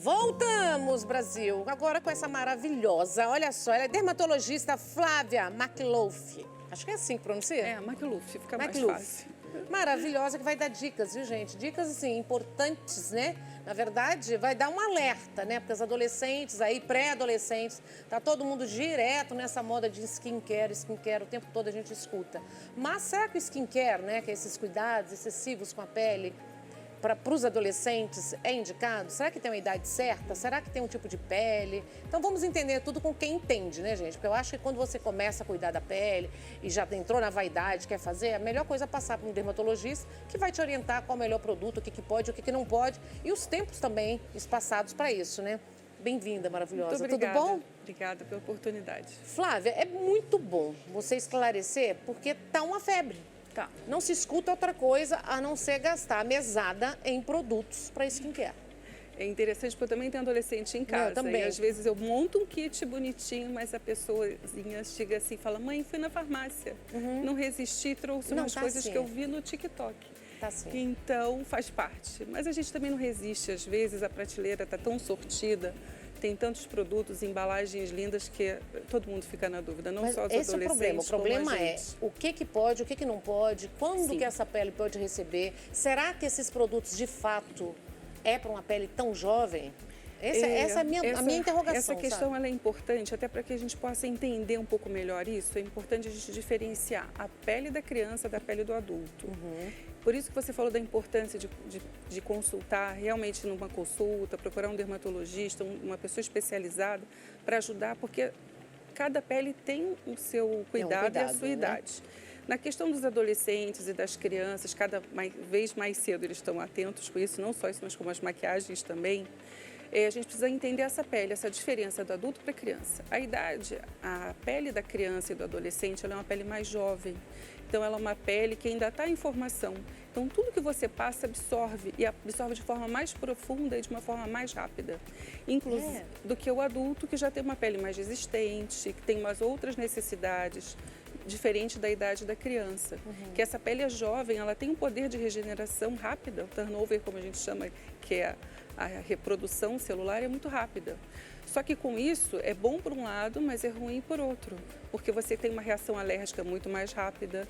Voltamos, Brasil, agora com essa maravilhosa, olha só, ela é dermatologista Flávia McLough. Acho que é assim que pronuncia? É, McLough, fica mais McLough. fácil. Maravilhosa, que vai dar dicas, viu, gente? Dicas, assim, importantes, né? Na verdade, vai dar um alerta, né? Porque os adolescentes aí, pré-adolescentes, tá todo mundo direto nessa moda de skincare, o tempo todo a gente escuta. Mas será que o skincare, né, que é esses cuidados excessivos com a pele, para os adolescentes é indicado? Será que tem uma idade certa? Será que tem um tipo de pele? Então vamos entender tudo com quem entende, né, gente? Porque eu acho que quando você começa a cuidar da pele e já entrou na vaidade, quer fazer, a melhor coisa é passar para um dermatologista que vai te orientar qual é o melhor produto, o que pode, o que não pode e os tempos também espaçados para isso, né? Bem-vinda, maravilhosa. Muito obrigada. Tudo bom? Obrigada pela oportunidade. Flávia, é muito bom você esclarecer porque tá uma febre. Tá. Não se escuta outra coisa a não ser gastar mesada em produtos para skincare. É interessante porque eu também tenho adolescente em casa. Eu também. E às vezes eu monto um kit bonitinho, mas a pessoazinha chega assim e fala: mãe, fui na farmácia, não resisti, trouxe umas coisas assim. que eu vi no TikTok. Tá assim. Então faz parte. Mas a gente também não resiste, às vezes a prateleira está tão sortida. Tem tantos produtos, embalagens lindas que todo mundo fica na dúvida, não Mas só os esse adolescentes. é o problema. O problema é gente. o que pode, o que não pode, quando Sim. que essa pele pode receber. Será que esses produtos de fato é para uma pele tão jovem? Essa é a minha interrogação. Essa questão sabe? ela é importante, até para que a gente possa entender um pouco melhor isso. É importante a gente diferenciar a pele da criança da pele do adulto. Por isso que você falou da importância de consultar realmente numa consulta, procurar um dermatologista, uma pessoa especializada para ajudar, porque cada pele tem o seu cuidado, e a sua idade. Na questão dos adolescentes e das crianças, cada vez mais cedo eles estão atentos com isso, não só isso, mas como as maquiagens também. A gente precisa entender essa pele, essa diferença do adulto para a criança. A pele da criança e do adolescente, ela é uma pele mais jovem. Então, ela é uma pele que ainda está em formação. Então, tudo que você passa absorve, e absorve de forma mais profunda e de uma forma mais rápida. Inclusive, do que o adulto, que já tem uma pele mais resistente, que tem umas outras necessidades, diferente da idade da criança. Que essa pele é jovem, ela tem um poder de regeneração rápida, o turnover, como a gente chama, que é a reprodução celular, é muito rápida. Só que com isso é bom por um lado, mas é ruim por outro, porque você tem uma reação alérgica muito mais rápida.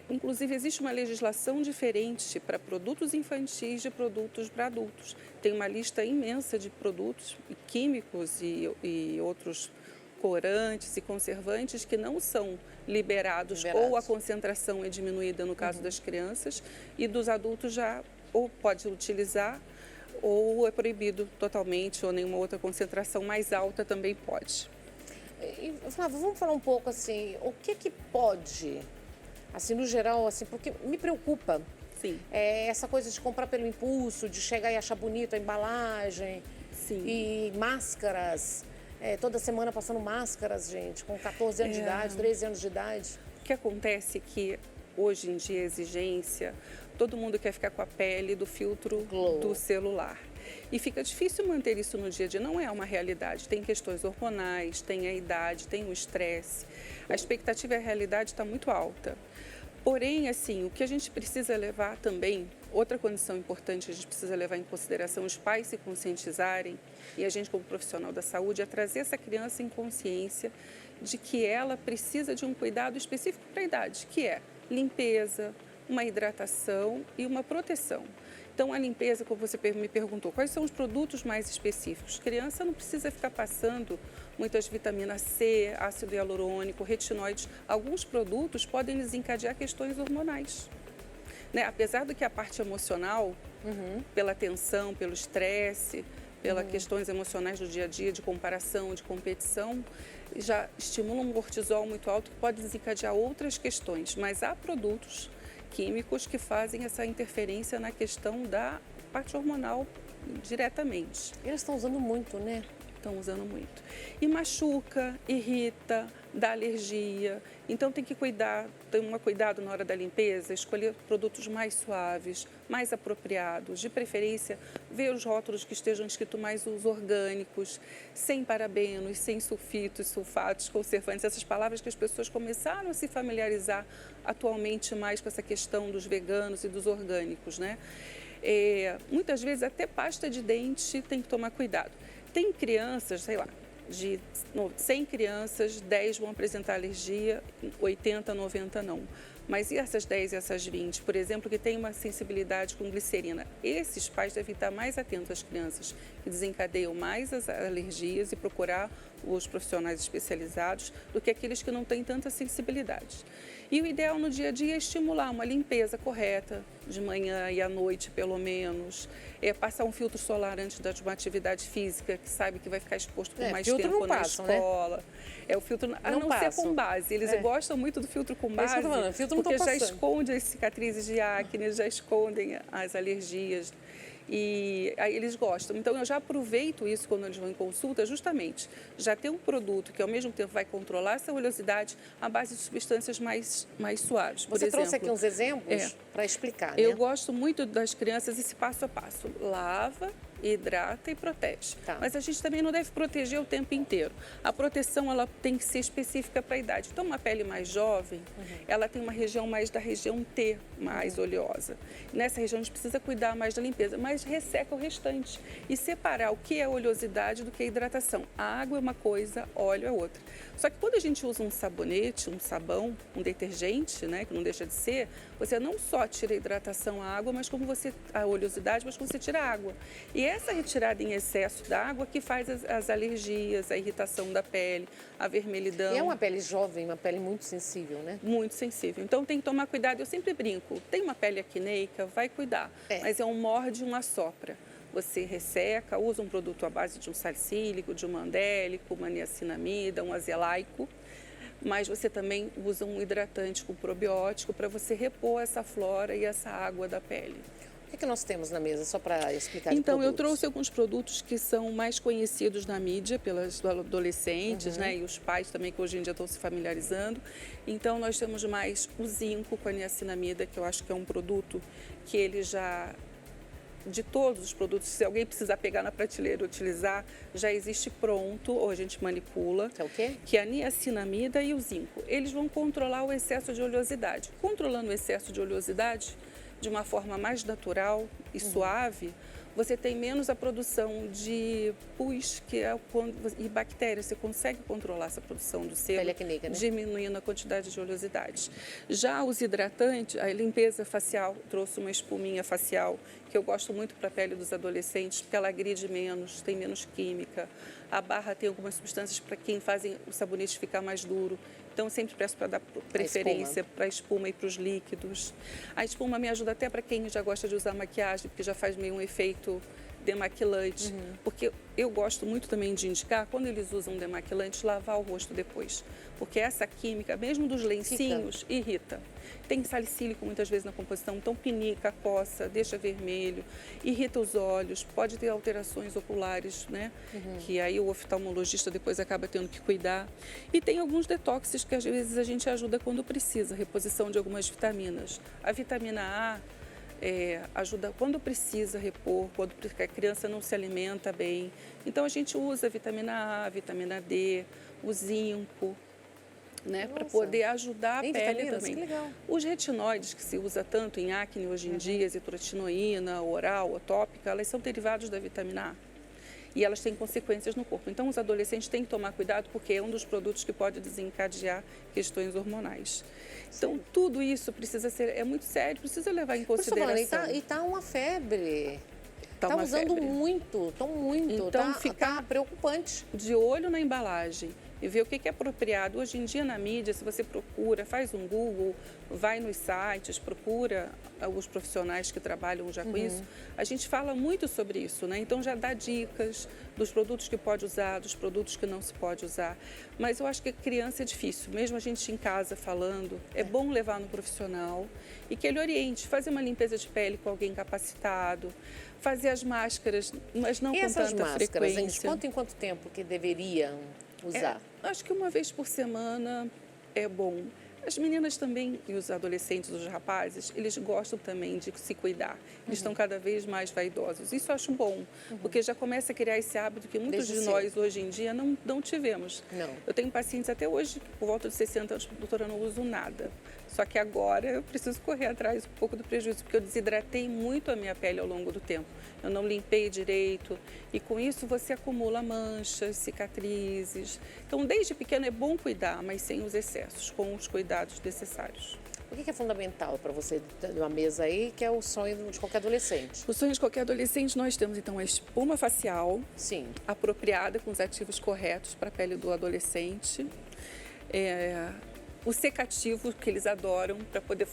Inclusive, existe uma legislação diferente para produtos infantis de produtos para adultos. Tem uma lista imensa de produtos químicos e outros corantes e conservantes que não são liberados, ou a concentração é diminuída no caso das crianças, e dos adultos já ou pode utilizar ou é proibido totalmente, ou nenhuma outra concentração mais alta também pode. Flávia, vamos falar um pouco assim, o que pode, assim, no geral, assim, porque me preocupa. Sim. Essa coisa de comprar pelo impulso, de chegar e achar bonita a embalagem. Sim. E máscaras, toda semana passando máscaras, gente, com 14 anos de idade, 13 anos de idade. O que acontece é que hoje em dia a exigência, todo mundo quer ficar com a pele do filtro do celular. E fica difícil manter isso no dia a dia, não é uma realidade. Tem questões hormonais, tem a idade, tem o estresse. A expectativa e a realidade está muito alta. Porém, assim, o que a gente precisa levar também, outra condição importante que a gente precisa levar em consideração, os pais se conscientizarem, e a gente como profissional da saúde, é trazer essa criança em consciência de que ela precisa de um cuidado específico para a idade, que é limpeza, uma hidratação e uma proteção. Então, a limpeza, como você me perguntou, quais são os produtos mais específicos? Criança não precisa ficar passando muitas vitaminas C, ácido hialurônico, retinóides. Alguns produtos podem desencadear questões hormonais. Né? Apesar do que a parte emocional, pela tensão, pelo estresse, pelas questões emocionais do dia a dia, de comparação, de competição, já estimula um cortisol muito alto que pode desencadear outras questões. Mas há produtos químicos que fazem essa interferência na questão da parte hormonal diretamente. Eles estão usando muito, né? Estão usando muito. E machuca, irrita, dá alergia. Então tem que tomar cuidado na hora da limpeza, escolher produtos mais suaves, mais apropriados, de preferência ver os rótulos que estejam escritos mais os orgânicos, sem parabenos, sem sulfitos, sulfatos, conservantes, essas palavras que as pessoas começaram a se familiarizar atualmente mais com essa questão dos veganos e dos orgânicos, né? Muitas vezes até pasta de dente tem que tomar cuidado. Tem crianças, sei lá, de 100 crianças, 10 vão apresentar alergia, 80, 90 não. Mas e essas 10 e essas 20, por exemplo, que têm uma sensibilidade com glicerina? Esses pais devem estar mais atentos às crianças que desencadeiam mais as alergias e procurar os profissionais especializados do que aqueles que não têm tanta sensibilidade. E o ideal no dia a dia é estimular uma limpeza correta, de manhã e à noite pelo menos, passar um filtro solar antes de uma atividade física, que sabe que vai ficar exposto por mais tempo na escola. O filtro, a não ser com base. Eles gostam muito do filtro com base, porque já esconde as cicatrizes de acne, já escondem as alergias. E aí eles gostam. Então, eu já aproveito isso quando eles vão em consulta, justamente, já ter um produto que, ao mesmo tempo, vai controlar essa oleosidade à base de substâncias mais suaves. Você trouxe aqui uns exemplos para explicar, né? Eu gosto muito das crianças esse passo a passo. Lava, hidrata e protege. Mas a gente também não deve proteger o tempo inteiro. A proteção, ela tem que ser específica para a idade. Então, uma pele mais jovem, ela tem uma região mais da região T, mais oleosa. Nessa região, a gente precisa cuidar mais da limpeza, mas resseca o restante. E separar o que é oleosidade do que é hidratação. A água é uma coisa, óleo é outra. Só que quando a gente usa um sabonete, um sabão, um detergente, né, que não deixa de ser, você não só tira a hidratação, a água, mas como a oleosidade, mas como você tira a água. E essa retirada em excesso da água que faz as alergias, a irritação da pele, a vermelhidão. E é uma pele jovem, uma pele muito sensível, né? Muito sensível. Então tem que tomar cuidado. Eu sempre brinco, tem uma pele acneica, vai cuidar. Mas é um morde, um assopra. Você resseca, usa um produto à base de um salicílico, de um mandélico, uma niacinamida, um azelaico. Mas você também usa um hidratante com probiótico para você repor essa flora e essa água da pele. O que nós temos na mesa, só para explicar de Então, produtos? eu trouxe alguns produtos que são mais conhecidos na mídia pelas adolescentes, né? E os pais também, que hoje em dia estão se familiarizando. Então, nós temos mais o zinco com a niacinamida, que eu acho que é um produto que ele já... De todos os produtos, se alguém precisar pegar na prateleira e utilizar, já existe pronto, ou a gente manipula. Que é o quê? Que é a niacinamida e o zinco. Eles vão controlar o excesso de oleosidade. Controlando o excesso de oleosidade de uma forma mais natural e suave, você tem menos a produção de pus e bactérias. Você consegue controlar essa produção do sebo, diminuindo a quantidade de oleosidade. Já os hidratantes, a limpeza facial, trouxe uma espuminha facial, que eu gosto muito para a pele dos adolescentes, porque ela agride menos, tem menos química. A barra tem algumas substâncias para quem fazem o sabonete ficar mais duro. Então, eu sempre peço para dar preferência para a espuma e para os líquidos. A espuma me ajuda até para quem já gosta de usar maquiagem, porque já faz meio um efeito demaquilante. Porque eu gosto muito também de indicar, quando eles usam demaquilante, lavar o rosto depois. Porque essa química, mesmo dos lencinhos, irrita. Tem salicílico muitas vezes na composição, então pinica, coça, deixa vermelho, irrita os olhos, pode ter alterações oculares, né? Que aí o oftalmologista depois acaba tendo que cuidar. E tem alguns detoxes que às vezes a gente ajuda quando precisa, reposição de algumas vitaminas. A vitamina A ajuda quando precisa repor, quando a criança não se alimenta bem. Então a gente usa a vitamina A, vitamina D, o zinco, né, para poder ajudar a pele também. Que legal. Os retinoides que se usa tanto em acne hoje em dia, azitrotinoína, oral, atópica, elas são derivados da vitamina A. E elas têm consequências no corpo. Então, os adolescentes têm que tomar cuidado porque é um dos produtos que pode desencadear questões hormonais. Então, tudo isso precisa ser, é muito sério, precisa levar em consideração. E está uma febre. Está usando febre. muito, Então, ficar preocupante. De olho na embalagem e ver o que é apropriado. Hoje em dia, na mídia, se você procura, faz um Google, vai nos sites, procura os profissionais que trabalham já com isso, a gente fala muito sobre isso, né? Então, já dá dicas dos produtos que pode usar, dos produtos que não se pode usar. Mas eu acho que a criança é difícil, mesmo a gente em casa falando, é bom levar no profissional e que ele oriente, fazer uma limpeza de pele com alguém capacitado, fazer as máscaras, mas não com tanta frequência. De quanto em quanto tempo que deveriam usar? Acho que uma vez por semana é bom. As meninas também, e os adolescentes, os rapazes, eles gostam também de se cuidar. Eles estão cada vez mais vaidosos. Isso eu acho bom, porque já começa a criar esse hábito que muitos de nós hoje em dia não tivemos. Não. Eu tenho pacientes até hoje, por volta de 60 anos, doutora, não uso nada. Só que agora eu preciso correr atrás um pouco do prejuízo, porque eu desidratei muito a minha pele ao longo do tempo. Eu não limpei direito e com isso você acumula manchas, cicatrizes. Então, desde pequeno é bom cuidar, mas sem os excessos, com os cuidados necessários. O que é fundamental para você ter uma mesa aí, que é o sonho de qualquer adolescente? O sonho de qualquer adolescente, nós temos então a espuma facial, Sim. apropriada, com os ativos corretos para a pele do adolescente. O secativo que eles adoram para poder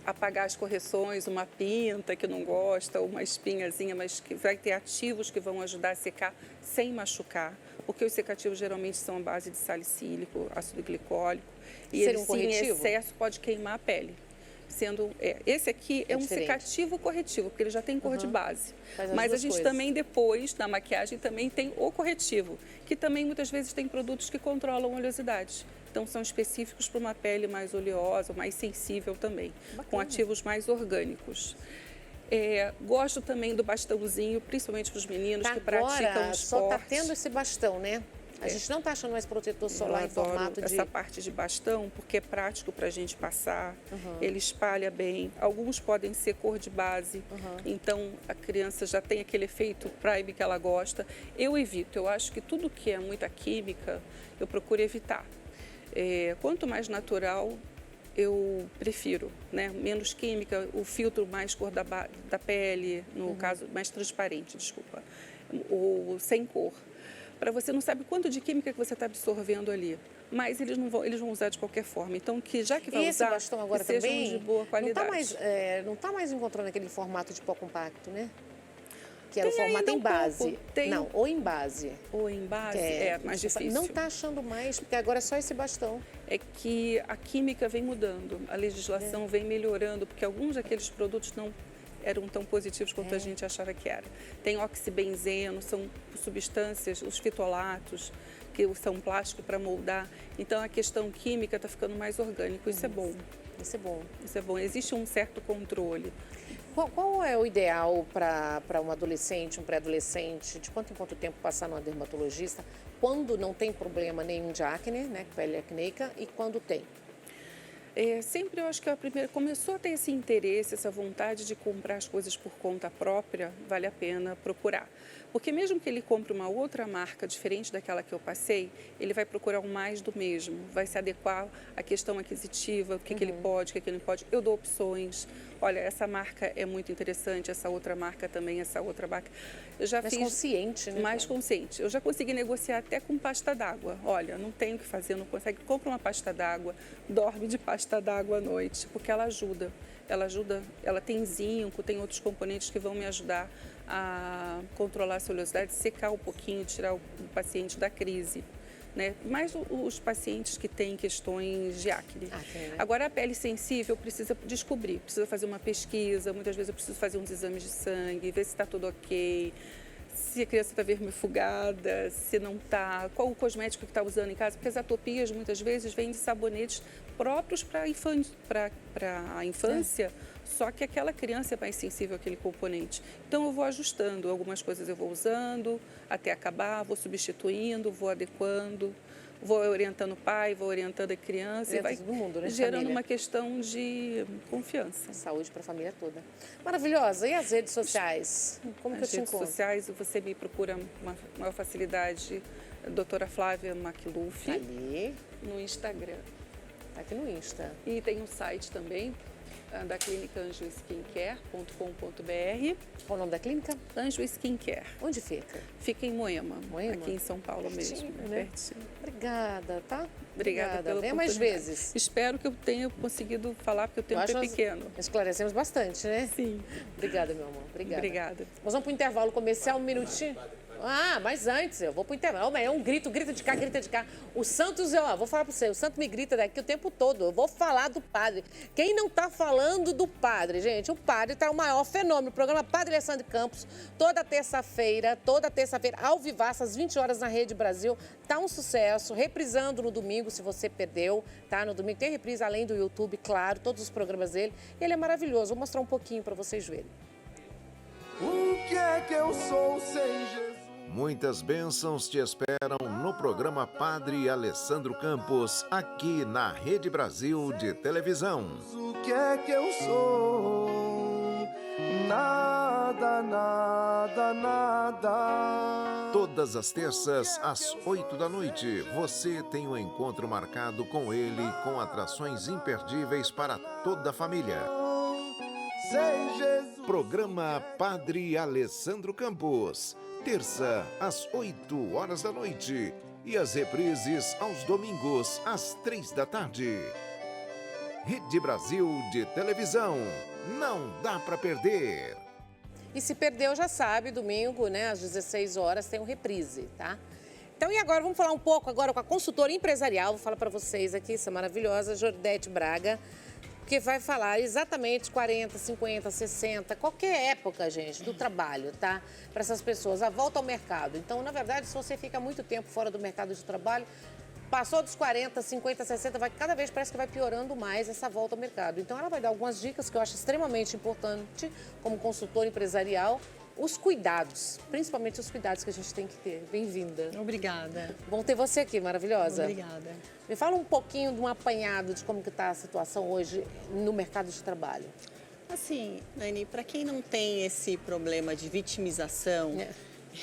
apagar as correções, uma pinta que não gosta, ou uma espinhazinha, mas que vai ter ativos que vão ajudar a secar sem machucar, porque os secativos geralmente são à base de sesalicílico, ácido glicólico, e Seria eles, um sim, em corretivo? excesso pode queimar a pele. Esse aqui é um diferente. secativo corretivo, porque ele já tem cor de base. Faz as Mas a duas gente coisas. também depois, na maquiagem, também tem o corretivo, que também muitas vezes tem produtos que controlam a oleosidade. Então são específicos para uma pele mais oleosa, mais sensível também, com ativos mais orgânicos. Gosto também do bastãozinho, principalmente para os meninos que praticam Agora esporte. só está tendo esse bastão, né? A gente não está achando mais protetor solar Eu em formato adoro de... essa parte de bastão, porque é prático para a gente passar, ele espalha bem. Alguns podem ser cor de base, então a criança já tem aquele efeito prime que ela gosta. Eu evito, eu acho que tudo que é muita química, eu procuro evitar. Quanto mais natural, eu prefiro, né? Menos química, o filtro mais cor da pele, no caso, mais transparente, desculpa, ou sem cor. Para você não sabe quanto de química que você está absorvendo ali, mas eles vão usar de qualquer forma. Então, já que vai E esse usar, bastão agora que sejam também de boa qualidade. não tá mais encontrando aquele formato de pó compacto, né? Que era o Tem formato ainda em um base. pouco, tem. Não, ou em base. Ou em base, Que é mais difícil. Não está achando mais, porque agora é só esse bastão. É que a química vem mudando, a legislação vem melhorando, porque alguns daqueles produtos não eram tão positivos quanto a gente achava que era. Tem oxibenzeno, são substâncias, os fitolatos, que são plástico para moldar. Então, a questão química está ficando mais orgânico. Isso é bom. Isso é bom. Isso é bom. Existe um certo controle. Qual é o ideal para um adolescente, um pré-adolescente, de quanto em quanto tempo passar numa dermatologista, quando não tem problema nenhum de acne, né, pele acneica, e quando tem? Sempre eu acho que a primeira começou a ter esse interesse, essa vontade de comprar as coisas por conta própria, vale a pena procurar. Porque mesmo que ele compre uma outra marca diferente daquela que eu passei, ele vai procurar um mais do mesmo, vai se adequar à questão aquisitiva, o que ele pode, o que ele não pode. Eu dou opções. Olha, essa marca é muito interessante, essa outra marca também, essa outra marca. Eu já Mais fiz consciente, né? mais consciente. Eu já consegui negociar até com pasta d'água. Olha, não tenho o que fazer, não consegue. Compra uma pasta d'água, dorme de pasta d'água à noite, porque ela ajuda. Ela tem zinco, tem outros componentes que vão me ajudar a controlar a oleosidade, secar um pouquinho, tirar o paciente da crise. Né? Mais os pacientes que têm questões de acne. Né? Agora, a pele sensível precisa descobrir, precisa fazer uma pesquisa, muitas vezes eu preciso fazer uns exames de sangue, ver se está tudo ok, se a criança está vermifugada, se não está, qual o cosmético que está usando em casa, porque as atopias muitas vezes vêm de sabonetes próprios para a infância, só que aquela criança é mais sensível àquele componente. Então eu vou ajustando, algumas coisas eu vou usando até acabar, vou substituindo, vou adequando, vou orientando o pai, vou orientando a criança e vai todo mundo, né, gerando família. uma questão de confiança. Saúde para a família toda. Maravilhosa. E as redes sociais? Como que eu Nas te redes encontro? sociais você me procura uma maior facilidade, doutora Flávia Macluf, Tá ali, no Instagram. tá aqui no Insta. E tem um site também, da clínica anjoskincare.com.br. Qual o nome da clínica? Anjo Skincare. Onde fica? Fica em Moema, Moema? aqui em São Paulo Pertinho, mesmo. né? Pertinho. Obrigada, tá? Obrigada pela Venha mais oportunidade. vezes. Espero que eu tenha conseguido falar, porque o tempo Acho é que nós pequeno. Esclarecemos bastante, né? Sim. Obrigada, meu amor. Obrigada. Nós vamos para o intervalo comercial, um minutinho. Ah, mas antes, eu vou pro intervalo. É um grito de cá, grita de cá. O Santos, vou falar para você, o Santos me grita daqui o tempo todo. Eu vou falar do padre. Quem não tá falando do padre, gente? O padre tá o maior fenômeno. O programa Padre Alessandro Campos, toda terça-feira, ao vivaço, às 20 horas na Rede Brasil. Tá um sucesso, reprisando no domingo, se você perdeu, tá? No domingo tem reprise, além do YouTube, claro, todos os programas dele. Ele é maravilhoso. Vou mostrar um pouquinho para vocês verem. O que é que eu sou sem Jesus? Muitas bênçãos te esperam no programa Padre Alessandro Campos, aqui na Rede Brasil de televisão. O que é que eu sou? Nada, nada, nada. Todas as terças, às 8 da noite, você tem um encontro marcado com ele, com atrações imperdíveis para toda a família. Sem Jesus. Programa Padre Alessandro Campos, terça, às 8 horas da noite. E as reprises aos domingos, às 3 da tarde. Rede Brasil de televisão. Não dá para perder. E se perdeu, já sabe, domingo, né, às 16 horas, tem um reprise, tá? Então, e agora, vamos falar um pouco agora com a consultora empresarial. Vou falar para vocês aqui, essa maravilhosa Jordete Braga, que vai falar exatamente 40, 50, 60, qualquer época, gente, do trabalho, tá? Para essas pessoas, a volta ao mercado. Então, na verdade, se você fica muito tempo fora do mercado de trabalho, passou dos 40, 50, 60, cada vez parece que vai piorando mais essa volta ao mercado. Então, ela vai dar algumas dicas que eu acho extremamente importante, como consultora empresarial, os cuidados, principalmente os cuidados que a gente tem que ter. Bem-vinda. Obrigada. Bom ter você aqui, maravilhosa. Obrigada. Me fala um pouquinho de um apanhado de como que está a situação hoje no mercado de trabalho. Assim, Nani, para quem não tem esse problema de vitimização,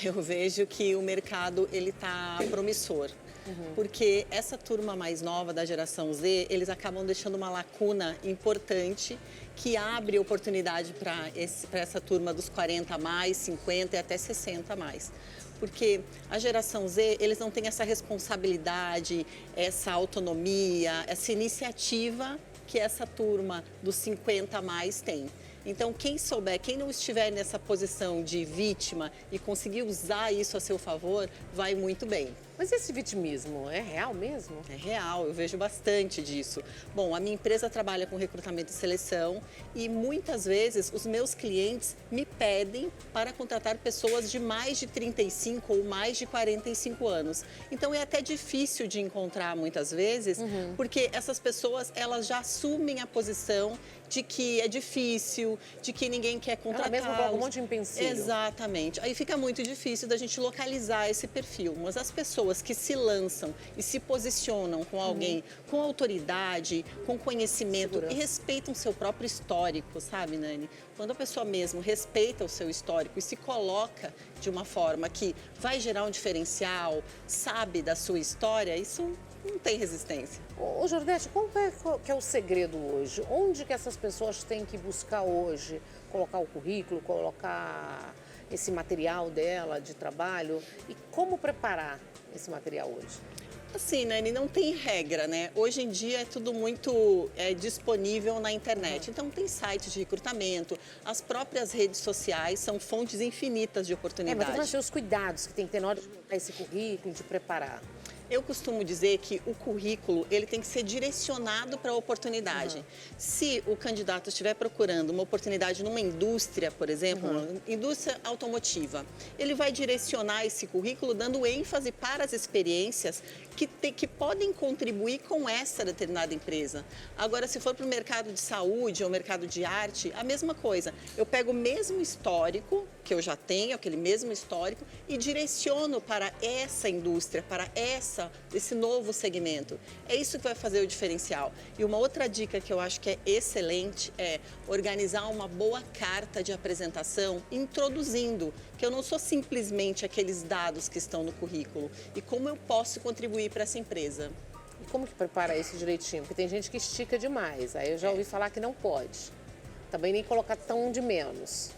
eu vejo que o mercado ele está promissor. Porque essa turma mais nova da geração Z, eles acabam deixando uma lacuna importante que abre oportunidade para essa turma dos 40 a mais, 50 e até 60 a mais. Porque a geração Z, eles não têm essa responsabilidade, essa autonomia, essa iniciativa que essa turma dos 50 a mais tem. Então, quem souber, quem não estiver nessa posição de vítima e conseguir usar isso a seu favor, vai muito bem. Mas esse vitimismo é real mesmo? É real, eu vejo bastante disso. Bom, a minha empresa trabalha com recrutamento e seleção e muitas vezes os meus clientes me pedem para contratar pessoas de mais de 35 ou mais de 45 anos. Então é até difícil de encontrar muitas vezes, porque essas pessoas elas já assumem a posição de que é difícil, de que ninguém quer contratar. Ela mesma coloca um monte de empecilho. Exatamente. Aí fica muito difícil da gente localizar esse perfil. Mas as pessoas que se lançam e se posicionam com alguém com autoridade, com conhecimento Segurança. e respeitam seu próprio histórico, sabe, Nani? Quando a pessoa mesmo respeita o seu histórico e se coloca de uma forma que vai gerar um diferencial, sabe da sua história, isso não tem resistência. Ô, Jordete, qual que é o segredo hoje? Onde que essas pessoas têm que buscar hoje? Colocar o currículo, colocar esse material dela de trabalho? E como preparar esse material hoje? Assim, Nani, não tem regra, né? Hoje em dia é tudo muito disponível na internet. Então, tem sites de recrutamento, as próprias redes sociais são fontes infinitas de Mas oportunidades. eu achei os cuidados que tem que ter na hora de montar esse currículo, de preparar. Eu costumo dizer que o currículo ele tem que ser direcionado para a oportunidade. Se o candidato estiver procurando uma oportunidade numa indústria, por exemplo, indústria automotiva, ele vai direcionar esse currículo dando ênfase para as experiências que podem contribuir com essa determinada empresa. Agora, se for para o mercado de saúde ou mercado de arte, a mesma coisa. Eu pego o mesmo histórico que eu já tenho, aquele mesmo histórico, e direciono para essa indústria, para esse novo segmento. É isso que vai fazer o diferencial. E uma outra dica que eu acho que é excelente é organizar uma boa carta de apresentação introduzindo que eu não sou simplesmente aqueles dados que estão no currículo e como eu posso contribuir para essa empresa. E como que prepara isso direitinho? Porque tem gente que estica demais. Aí eu já ouvi falar que não pode. Também nem colocar tão de menos.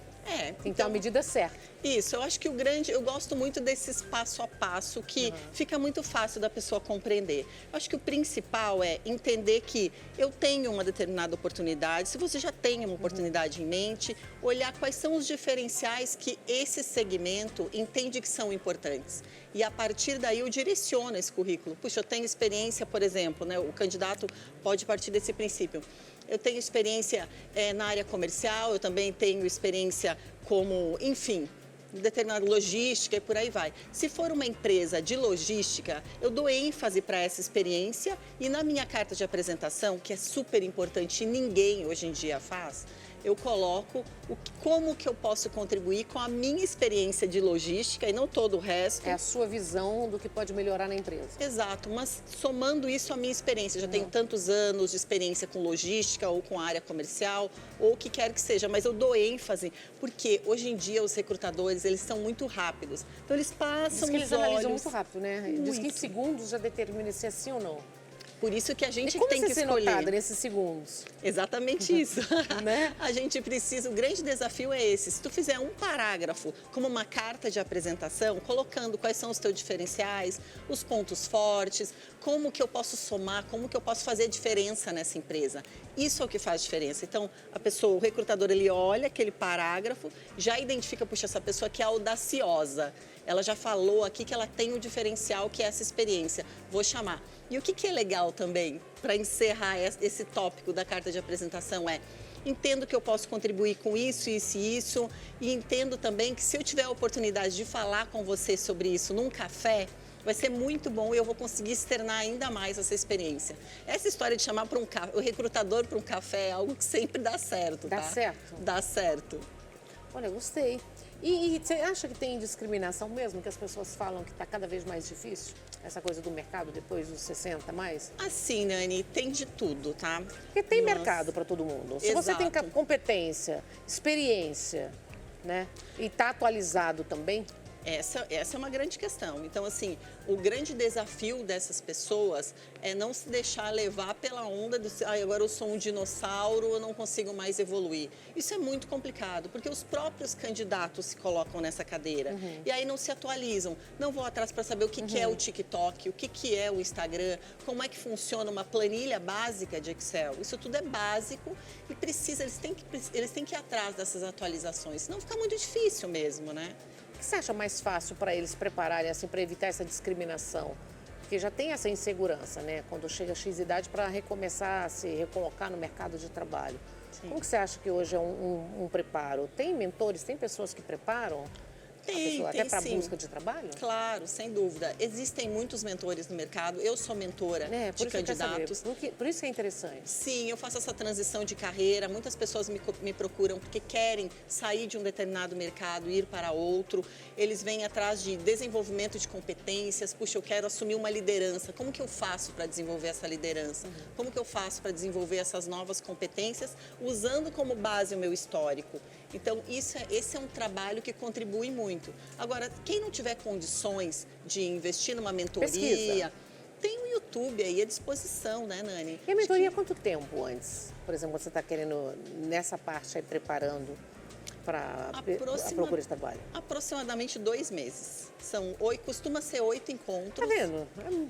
Tem que ter uma medida certa. Isso, eu acho que eu gosto muito desses passo a passo que fica muito fácil da pessoa compreender. Eu acho que o principal é entender que eu tenho uma determinada oportunidade, se você já tem uma oportunidade em mente, olhar quais são os diferenciais que esse segmento entende que são importantes. E a partir daí eu direciono esse currículo. Puxa, eu tenho experiência, por exemplo, né? O candidato pode partir desse princípio. Eu tenho experiência na área comercial, eu também tenho experiência como, enfim, determinada logística e por aí vai. Se for uma empresa de logística, eu dou ênfase para essa experiência e na minha carta de apresentação, que é super importante e ninguém hoje em dia faz, eu coloco como que eu posso contribuir com a minha experiência de logística e não todo o resto. É a sua visão do que pode melhorar na empresa. Exato, mas somando isso à minha experiência, já tenho tantos anos de experiência com logística ou com a área comercial, ou o que quer que seja, mas eu dou ênfase, porque hoje em dia os recrutadores, eles são muito rápidos. Então eles passam Diz que eles os olhos. analisam muito rápido, né? Diz que em Muito. segundos já determina se é sim ou não. Por isso que a gente E como tem você que ser escolher. notada nesses segundos? Exatamente isso. Né? A gente precisa, o grande desafio é esse. Se tu fizer um parágrafo como uma carta de apresentação, colocando quais são os teus diferenciais, os pontos fortes, como que eu posso somar, como que eu posso fazer diferença nessa empresa. Isso é o que faz diferença. Então, a pessoa, o recrutador, ele olha aquele parágrafo, já identifica, puxa, essa pessoa que é audaciosa. Ela já falou aqui que ela tem um diferencial, que é essa experiência. Vou chamar. E o que é legal também, para encerrar esse tópico da carta de apresentação, é: entendo que eu posso contribuir com isso, isso e isso, e entendo também que se eu tiver a oportunidade de falar com você sobre isso num café, vai ser muito bom e eu vou conseguir externar ainda mais essa experiência. Essa história de chamar o recrutador para um café é algo que sempre dá certo, tá? Dá certo? Dá certo. Olha, gostei. E você acha que tem discriminação mesmo, que as pessoas falam que está cada vez mais difícil? Essa coisa do mercado depois dos 60 mais? Assim, Nani, tem de tudo, tá? Porque tem mercado para todo mundo. Se você tem Exato. competência, experiência, né? E está atualizado também, Essa é uma grande questão. Então, assim, o grande desafio dessas pessoas é não se deixar levar pela onda de agora eu sou um dinossauro, eu não consigo mais evoluir. Isso é muito complicado, porque os próprios candidatos se colocam nessa cadeira e aí não se atualizam. Não vão atrás para saber o que é o TikTok, o que é o Instagram, como é que funciona uma planilha básica de Excel. Isso tudo é básico e eles têm que ir atrás dessas atualizações, senão fica muito difícil mesmo, né? o que você acha mais fácil para eles prepararem, assim, para evitar essa discriminação? Porque já tem essa insegurança, né? Quando chega a X idade para recomeçar a se recolocar no mercado de trabalho. Sim. Como que você acha que hoje é um preparo? Tem mentores, tem pessoas que preparam a pessoa até para a sim. busca de trabalho? Claro, sem dúvida. Existem muitos mentores no mercado. Eu sou mentora É, de candidatos. Por isso que é interessante. Sim, eu faço essa transição de carreira. Muitas pessoas me procuram porque querem sair de um determinado mercado e ir para outro. Eles vêm atrás de desenvolvimento de competências. Puxa, eu quero assumir uma liderança. Como que eu faço para desenvolver essa liderança? Como que eu faço para desenvolver essas novas competências usando como base o meu histórico? Então, esse é um trabalho que contribui muito. Agora, quem não tiver condições de investir numa mentoria, Pesquisa. tem o YouTube aí à disposição, né, Nani? E a mentoria há quanto tempo antes? Por exemplo, você está querendo, nessa parte aí, preparando para a procura de trabalho? Aproximadamente 2 meses. Costuma ser 8 encontros. Tá vendo?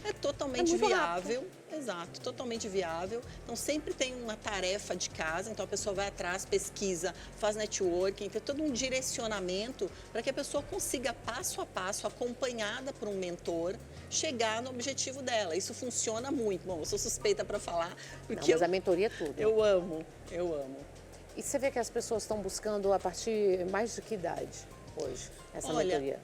É totalmente É muito viável. Exato, totalmente viável. Então, sempre tem uma tarefa de casa, então a pessoa vai atrás, pesquisa, faz networking, tem todo um direcionamento para que a pessoa consiga, passo a passo, acompanhada por um mentor, chegar no objetivo dela. Isso funciona muito. Bom, eu sou suspeita para falar, Não, porque mas a mentoria é tudo. eu amo, eu amo. E você vê que as pessoas estão buscando a partir mais de que idade hoje, essa Olha, mentoria?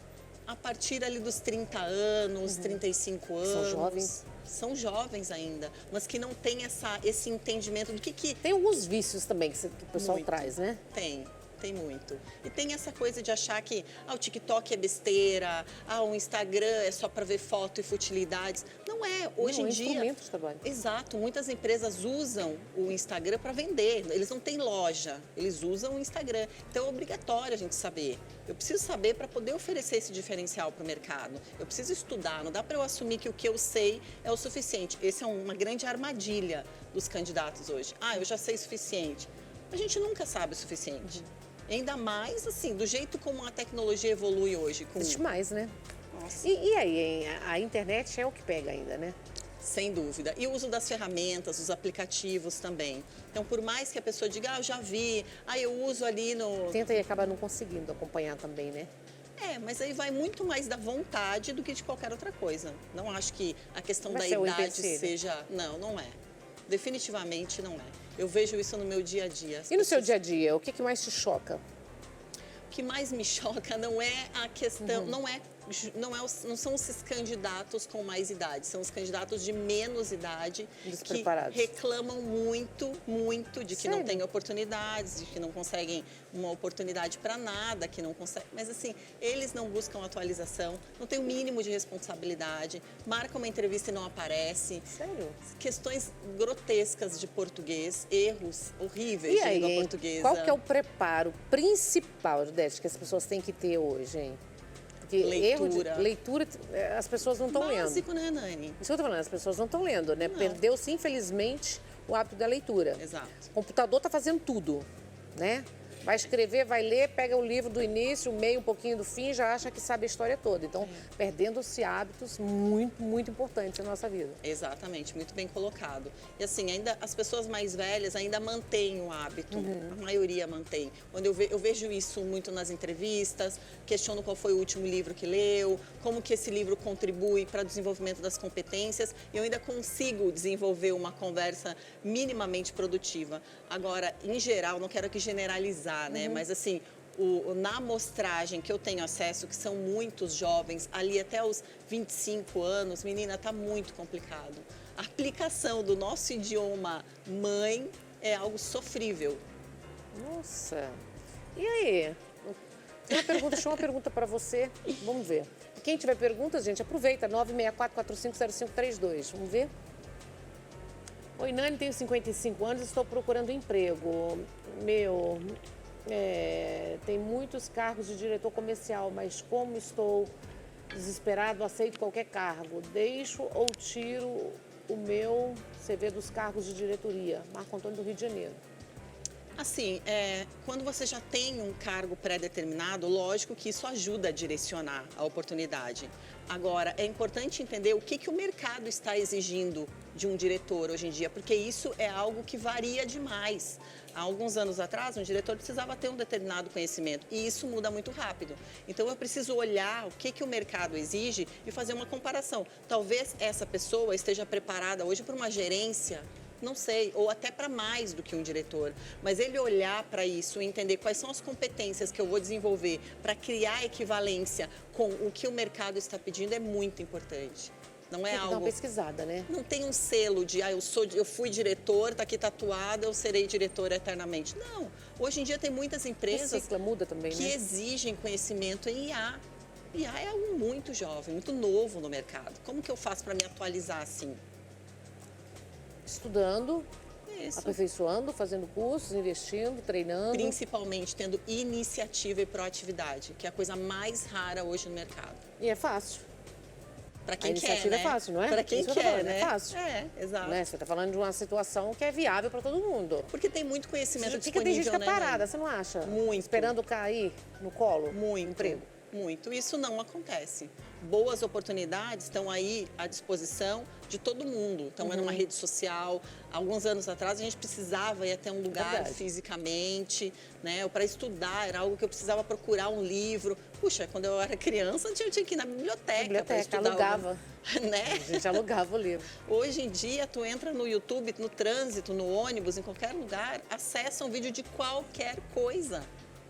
a partir ali dos 30 anos, 35 anos. São jovens? São jovens ainda, mas que não têm esse entendimento do que Tem alguns vícios também que o pessoal Muito. traz, né? tem muito. E tem essa coisa de achar que o TikTok é besteira, o Instagram é só para ver foto e futilidades. Não é. Hoje Não, em é dia... instrumento de trabalho. Exato. Muitas empresas usam o Instagram para vender. Eles não têm loja, eles usam o Instagram. Então é obrigatório a gente saber. Eu preciso saber para poder oferecer esse diferencial para o mercado. Eu preciso estudar. Não dá para eu assumir que o que eu sei é o suficiente. Essa é uma grande armadilha dos candidatos hoje. Eu já sei o suficiente. A gente nunca sabe o suficiente. Ainda mais, assim, do jeito como a tecnologia evolui hoje. Existe mais, né? Nossa. E aí, hein? A internet é o que pega ainda, né? Sem dúvida. E o uso das ferramentas, os aplicativos também. Então, por mais que a pessoa diga, eu já vi, eu uso ali no... Tenta e acaba não conseguindo acompanhar também, né? Mas aí vai muito mais da vontade do que de qualquer outra coisa. Não acho que a questão Vai da ser um idade empecilho. seja... Não é. Definitivamente não é. Eu vejo isso no meu dia a dia. E no seu dia a dia, o que mais te choca? O que mais me choca não é a questão, não é não são esses candidatos com mais idade, são os candidatos de menos idade que Despreparados. reclamam muito, muito de que não Sério? têm oportunidades, de que não conseguem uma oportunidade para nada, que não conseguem. Mas assim, eles não buscam atualização, não têm o mínimo de responsabilidade, marcam uma entrevista e não aparece. Sério? Questões grotescas de português, erros horríveis E de aí, língua hein? portuguesa. Qual que é o preparo principal, Judete, que as pessoas têm que ter hoje, hein? Porque Leitura. leitura, as pessoas não estão lendo. Básico, né, Nani? Isso que eu tô falando, as pessoas não estão lendo, né? Não. Perdeu-se, infelizmente, o hábito da leitura. Exato. O computador está fazendo tudo, né? Vai escrever, vai ler, pega o livro do início, o meio, um pouquinho do fim, já acha que sabe a história toda. Então, perdendo-se hábitos muito, muito importantes na nossa vida. Exatamente, muito bem colocado. E assim, ainda as pessoas mais velhas ainda mantêm o hábito, a maioria mantém. Quando eu vejo isso muito nas entrevistas, questiono qual foi o último livro que leu, como que esse livro contribui para o desenvolvimento das competências, e eu ainda consigo desenvolver uma conversa minimamente produtiva. Agora, em geral, não quero aqui generalizar, né? Mas assim, na amostragem que eu tenho acesso, que são muitos jovens, ali até os 25 anos, menina, tá muito complicado. A aplicação do nosso idioma mãe é algo sofrível. Nossa. E aí? Deixa uma pergunta para você. Vamos ver. Quem tiver perguntas, gente, aproveita. 964-450532. Vamos ver? Oi, Nani, tenho 55 anos e estou procurando emprego. Tem muitos cargos de diretor comercial, mas como estou desesperado, aceito qualquer cargo. Deixo ou tiro o meu CV dos cargos de diretoria? Marco Antônio do Rio de Janeiro. Assim, quando você já tem um cargo pré-determinado, lógico que isso ajuda a direcionar a oportunidade. Agora, é importante entender o que o mercado está exigindo de um diretor hoje em dia, porque isso é algo que varia demais. Há alguns anos atrás, um diretor precisava ter um determinado conhecimento e isso muda muito rápido. Então, eu preciso olhar o que o mercado exige e fazer uma comparação. Talvez essa pessoa esteja preparada hoje para uma gerência, não sei, ou até para mais do que um diretor. Mas ele olhar para isso e entender quais são as competências que eu vou desenvolver para criar equivalência com o que o mercado está pedindo é muito importante. Não é Tem que dar algo... uma pesquisada, né? Não tem um selo de, eu fui diretor, está aqui tatuado, eu serei diretor eternamente. Não. Hoje em dia tem muitas O empresas ciclo muda também, que né? exigem conhecimento em IA. IA é algo muito jovem, muito novo no mercado. Como que eu faço para me atualizar assim? Estudando, Isso. aperfeiçoando, fazendo cursos, investindo, treinando. Principalmente tendo iniciativa e proatividade, que é a coisa mais rara hoje no mercado. E é fácil. Para quem A quer, iniciativa né? é fácil, não é? Para quem Isso que eu tô quer, falando, né? é fácil. É, exato. Né? Você está falando de uma situação que é viável para todo mundo. Porque tem muito conhecimento Fica disponível, tem gente que né, tá parada, Nani? você não acha? Muito. Esperando cair no colo? Muito, Emprego. muito. Isso não acontece. Boas oportunidades estão aí à disposição de todo mundo. Estão numa rede social. Alguns anos atrás a gente precisava ir até um lugar Verdade. fisicamente, né? Para estudar, era algo que eu precisava procurar um livro. Puxa, quando eu era criança, eu tinha que ir na biblioteca para estudar. Alugava. Né? A gente alugava o livro. Hoje em dia, tu entra no YouTube, no trânsito, no ônibus, em qualquer lugar, acessa um vídeo de qualquer coisa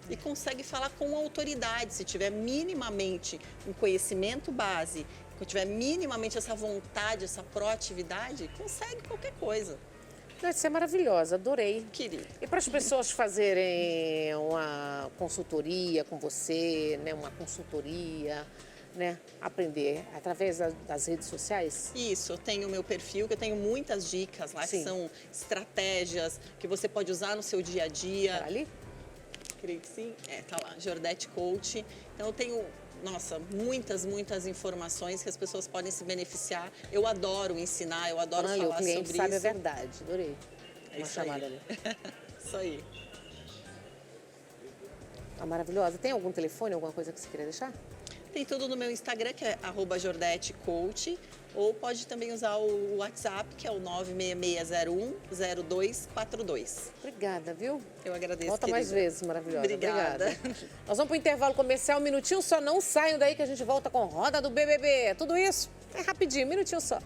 e consegue falar com autoridade. Se tiver minimamente um conhecimento base, se tiver minimamente essa vontade, essa proatividade, consegue qualquer coisa. Isso é maravilhosa, adorei. Querido. E para as pessoas fazerem uma consultoria com você, né, uma consultoria, né, aprender através das redes sociais? Isso, eu tenho o meu perfil, que eu tenho muitas dicas lá, Sim. que são estratégias que você pode usar no seu dia a dia. Tá ali? Creio que sim. Tá lá, Jordete Coach. Então eu tenho, nossa, muitas informações que as pessoas podem se beneficiar. Eu adoro ensinar, eu adoro Olha, falar o cliente sobre sabe isso. a verdade, adorei. É Uma isso aí. chamada ali. Isso aí. Tá maravilhosa. Tem algum telefone, alguma coisa que você queria deixar? Tem tudo no meu Instagram, que é @jordetecoach, ou pode também usar o WhatsApp, que é o 966010242. Obrigada, viu? Eu agradeço, Volta mais querida. vezes, maravilhosa. Obrigada. Nós vamos para o intervalo comercial, um minutinho só, não saiam daí que a gente volta com Roda do BBB. Tudo isso é rapidinho, um minutinho só.